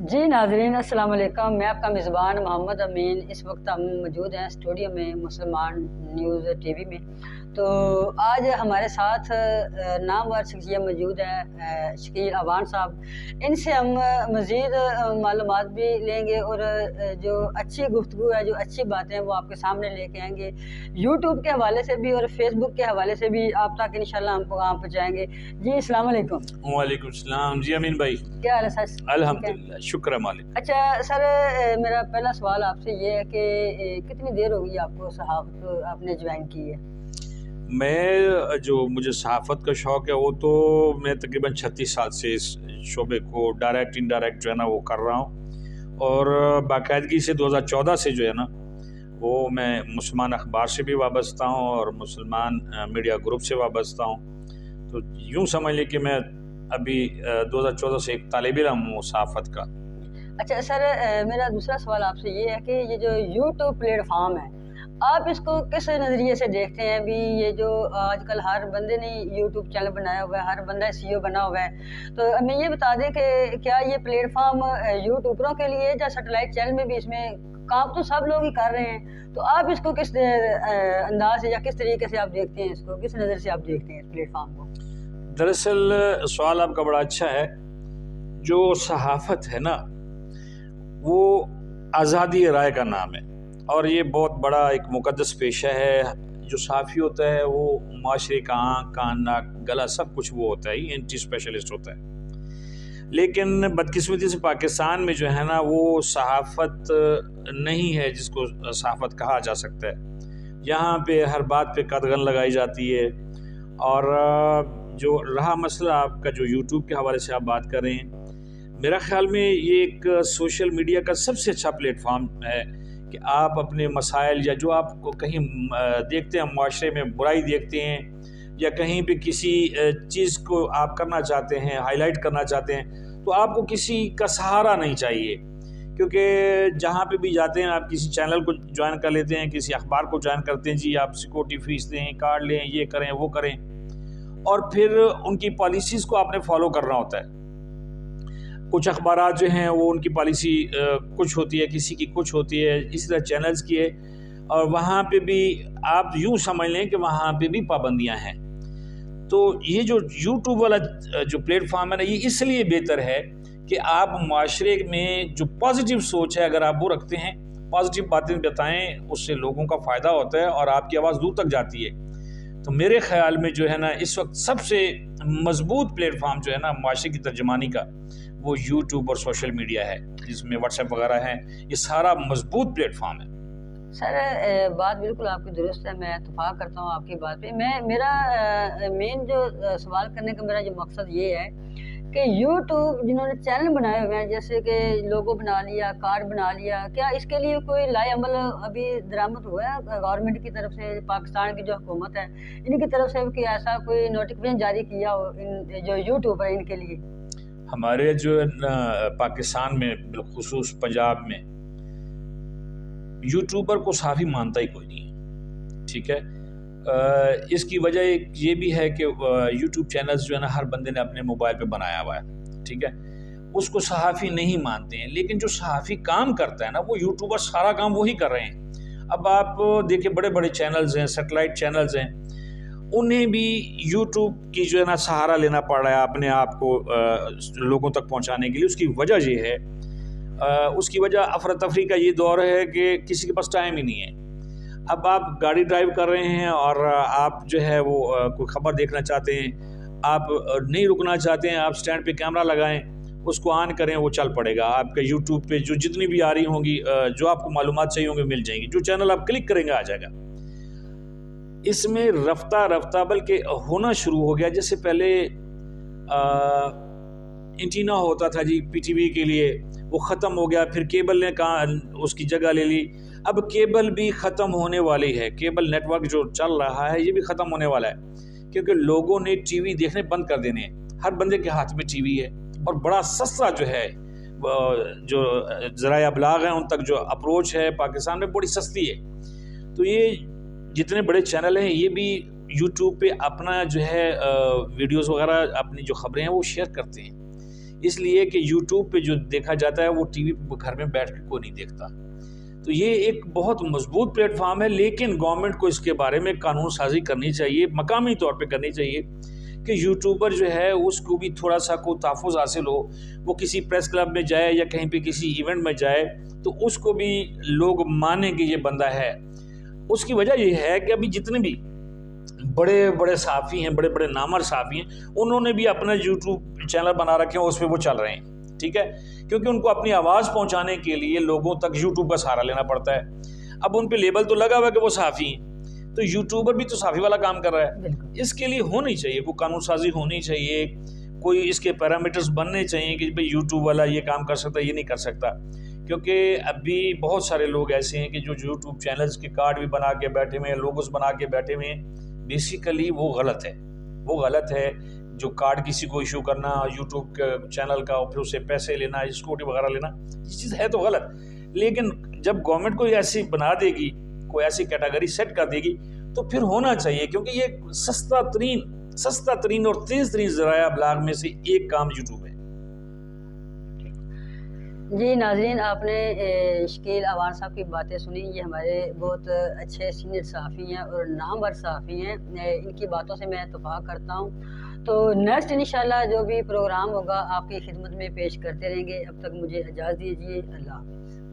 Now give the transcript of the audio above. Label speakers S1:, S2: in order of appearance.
S1: जी नाज़रीन अस्सलाम वालेकुम। मैं आपका मेज़बान मोहम्मद अमीन। इस वक्त हम मौजूद हैं स्टूडियो में मुसलमान न्यूज़ टीवी में। तो आज हमारे साथ नामवर शख्सियत मौजूद है शकील अवान साहब। इनसे हम मज़ीद मालूमात भी लेंगे और जो अच्छी गुफ्तगू है, जो अच्छी बातें हैं वो आपके सामने लेके आएंगे। यूट्यूब के हवाले से भी और फेसबुक के हवाले से भी आप तक इंशाल्लाह हम पैगाम पहुँचाएँगे। जी अस्सलाम वालेकुम।
S2: वालेकुम सलाम। जी अमीन भाई,
S1: क्या हाल है सर?
S2: अल्हम्दुलिल्लाह, शुक्र मालिक।
S1: अच्छा सर, मेरा पहला सवाल आपसे ये है कि कितनी देर हो गई आपको सहाफ़त आपने ज्वाइन की है?
S2: मुझे सहाफ़त का शौक़ है वो तो मैं तकरीबन 36 साल से इस शोबे को डायरेक्ट इनडायरेक्ट जो है ना वो कर रहा हूँ। और बाकायदगी से 2014 से जो है ना वो मैं मुसलमान अखबार से भी वाबस्ता हूँ और मुसलमान मीडिया ग्रुप से वाबस्ता हूँ। तो यूँ समझ लें कि मैं अभी 2014 से एक तालिब इल्म हूँ सहाफ़त का।
S1: अच्छा सर, मेरा दूसरा सवाल आपसे ये है कि ये जो यूट्यूब प्लेटफॉर्म है, आप इसको किस नज़रिए से देखते हैं? अभी ये जो आजकल हर बंदे ने यूट्यूब चैनल बनाया हुआ है, हर बंदा एसईओ बना हुआ है, तो हमें ये बता दें कि क्या ये प्लेटफॉर्म यूट्यूबरों के लिए या सैटेलाइट चैनल में भी इसमें काम तो सब लोग ही कर रहे हैं, तो आप इसको किस अंदाज से या किस तरीके से आप देखते हैं, इसको किस नज़र से आप देखते हैं इस प्लेटफॉर्म को?
S2: दरअसल सवाल आपका बड़ा अच्छा है। जो सहाफ़त है ना वो आज़ादी राय का नाम है और ये बहुत बड़ा एक मुक़द्दस पेशा है। जो सहाफ़ी होता है वो माशरे का आँख कान नाक गला सब कुछ वो होता है, एंटी स्पेशलिस्ट होता है। लेकिन बदकिस्मती से पाकिस्तान में जो है ना वो सहाफ़त नहीं है जिसको सहाफ़त कहा जा सकता है। यहाँ पे हर बात पे कदगन लगाई जाती है। और जो रहा मसला आपका जो यूट्यूब के हवाले से आप बात कर रहे हैं, मेरा ख़्याल में ये एक सोशल मीडिया का सबसे अच्छा प्लेटफॉर्म है कि आप अपने मसाइल या जो आपको कहीं देखते हैं माशरे में बुराई देखते हैं या कहीं पे किसी चीज़ को आप करना चाहते हैं, हाईलाइट करना चाहते हैं, तो आपको किसी का सहारा नहीं चाहिए। क्योंकि जहाँ पे भी जाते हैं आप किसी चैनल को ज्वाइन कर लेते हैं, किसी अखबार को ज्वाइन करते हैं, जी आप सिक्योरिटी फ़ीस दें, कार्ड लें, ये करें वो करें, और फिर उनकी पॉलिसीज़ को आपने फॉलो करना होता है। कुछ अखबारात जो हैं वो उनकी पॉलिसी कुछ होती है, किसी की कुछ होती है, इसी तरह चैनल्स की है, और वहाँ पे भी आप यूँ समझ लें कि वहाँ पे भी पाबंदियाँ हैं। तो ये जो यूट्यूब वाला जो प्लेटफॉर्म है ना, ये इसलिए बेहतर है कि आप माशरे में जो पॉजिटिव सोच है अगर आप वो रखते हैं, पॉजिटिव बातें बताएँ, उससे लोगों का फ़ायदा होता है और आपकी आवाज़ दूर तक जाती है। तो मेरे ख़्याल में जो है ना इस वक्त सबसे मजबूत प्लेटफॉर्म जो है ना माशरे की तर्जुमानी का वो यूट्यूब और सोशल मीडिया है, जिसमें व्हाट्सएप वगैरह है। ये सारा मजबूत प्लेटफॉर्म है।
S1: सर बात बिल्कुल आपकी दुरुस्त है, मैं इत्तेफाक करता हूँ आपकी बात पे। मेरा मेन जो सवाल करने का मेरा जो मकसद ये है कि यूट्यूब जिन्होंने चैनल बनाए हुए हैं, जैसे कि लोगो बना लिया, कार्ड बना लिया, क्या इसके लिए कोई लाएअमल अभी दरामद हुआ है गवर्नमेंट की तरफ से, पाकिस्तान की जो हुकूमत है इनकी तरफ से कि ऐसा कोई नोटिफिकेशन जारी किया हो इन जो यूट्यूब है इनके लिए?
S2: हमारे जो पाकिस्तान में बिलखुसूस पंजाब में यूट्यूबर को सहाफ़ी मानता ही कोई नहीं है, ठीक है। इसकी वजह ये भी है कि यूट्यूब चैनल्स जो है ना हर बंदे ने अपने मोबाइल पे बनाया हुआ है, ठीक है, उसको सहाफ़ी नहीं मानते हैं। लेकिन जो सहाफ़ी काम करता है ना वो यूट्यूबर सारा काम वही कर रहे हैं। अब आप देखिए बड़े बड़े चैनल्स हैं, सेटेलाइट चैनल्स हैं, उन्हें भी यूट्यूब की जो है ना सहारा लेना पड़ रहा है अपने आप को लोगों तक पहुंचाने के लिए। उसकी वजह ये है, उसकी वजह अफरा तफरी का ये दौर है कि किसी के पास टाइम ही नहीं है। अब आप गाड़ी ड्राइव कर रहे हैं और आप जो है वो कोई ख़बर देखना चाहते हैं, आप नहीं रुकना चाहते हैं, आप स्टैंड पे कैमरा लगाएं, उसको ऑन करें, वो चल पड़ेगा आपके यूट्यूब पे जो जितनी भी आ रही होंगी, जो आपको मालूमात चाहिए होंगी मिल जाएंगी। जो चैनल आप क्लिक करेंगे आ जाएगा। इसमें रफ्ता रफ्ता बल्कि होना शुरू हो गया। जैसे पहले एंटीना होता था जी पीटीवी के लिए, वो ख़त्म हो गया, फिर केबल ने कहा उसकी जगह ले ली। अब केबल भी ख़त्म होने वाली है, केबल नेटवर्क जो चल रहा है ये भी ख़त्म होने वाला है, क्योंकि लोगों ने टीवी देखने बंद कर देने हैं। हर बंदे के हाथ में टीवी है और बड़ा सस्ता जो है जो ज़राए अबलाग हैं उन तक जो अप्रोच है पाकिस्तान में बड़ी सस्ती है। तो ये जितने बड़े चैनल हैं ये भी यूट्यूब पे अपना जो है वीडियोस वगैरह अपनी जो ख़बरें हैं वो शेयर करते हैं। اس لیے کہ یوٹیوب پہ جو دیکھا جاتا ہے وہ ٹی وی پہ گھر میں بیٹھ کے کوئی نہیں دیکھتا. تو یہ ایک بہت مضبوط پلیٹ فارم ہے، لیکن گورنمنٹ کو اس کے بارے میں قانون سازی کرنی چاہیے، مقامی طور پہ کرنی چاہیے کہ یوٹیوبر جو ہے اس کو بھی تھوڑا سا کوئی تحفظ حاصل ہو. وہ کسی پریس کلب میں جائے یا کہیں پہ کسی ایونٹ میں جائے تو اس کو بھی لوگ مانیں کہ یہ بندہ ہے. اس کی وجہ یہ ہے کہ ابھی جتنے بھی بڑے بڑے صحافی ہیں، بڑے بڑے نامور صحافی ہیں، انہوں نے بھی اپنا یوٹیوب چینل بنا رکھے ہیں، اس پہ وہ چل رہے ہیں. ٹھیک ہے، کیونکہ ان کو اپنی آواز پہنچانے کے لیے لوگوں تک یوٹیوب کا سہارا لینا پڑتا ہے. اب ان پہ لیبل تو لگا ہوا ہے کہ وہ صحافی ہیں، تو یوٹیوبر بھی تو صحافی والا کام کر رہا ہے. اس کے لیے ہونی چاہیے، کوئی قانون سازی ہونی چاہیے، کوئی اس کے پیرامیٹرز بننے چاہیے کہ بھئی یوٹیوب والا یہ کام کر سکتا ہے، یہ نہیں کر سکتا. کیونکہ ابھی بہت سارے لوگ ایسے ہیں کہ جو یوٹیوب چینلز کے کارڈ بھی بنا کے بیٹھے ہوئے ہیں، لوگوز بنا کے بیٹھے ہوئے ہیں. بیسیکلی وہ غلط ہے، وہ غلط ہے. جو کارڈ کسی کو ایشو کرنا یوٹیوب کے چینل کا اور پھر اسے پیسے لینا، سکیورٹی وغیرہ لینا، یہ چیز ہے تو غلط. لیکن جب گورنمنٹ کوئی ایسی بنا دے گی، کوئی ایسی کیٹیگری سیٹ کر دے گی تو پھر ہونا چاہیے، کیونکہ یہ سستا ترین اور تیز ترین ذرائع ابلاغ میں سے ایک کام یوٹیوب ہے.
S1: جی ناظرین، آپ نے شکیل اوان صاحب کی باتیں سنی. یہ ہمارے بہت اچھے سینئر صحافی ہیں اور نامور صحافی ہیں. ان کی باتوں سے میں اتفاق کرتا ہوں. تو نیکسٹ انشاءاللہ جو بھی پروگرام ہوگا آپ کی خدمت میں پیش کرتے رہیں گے. اب تک مجھے اجازت دیجیے. اللہ حافظ.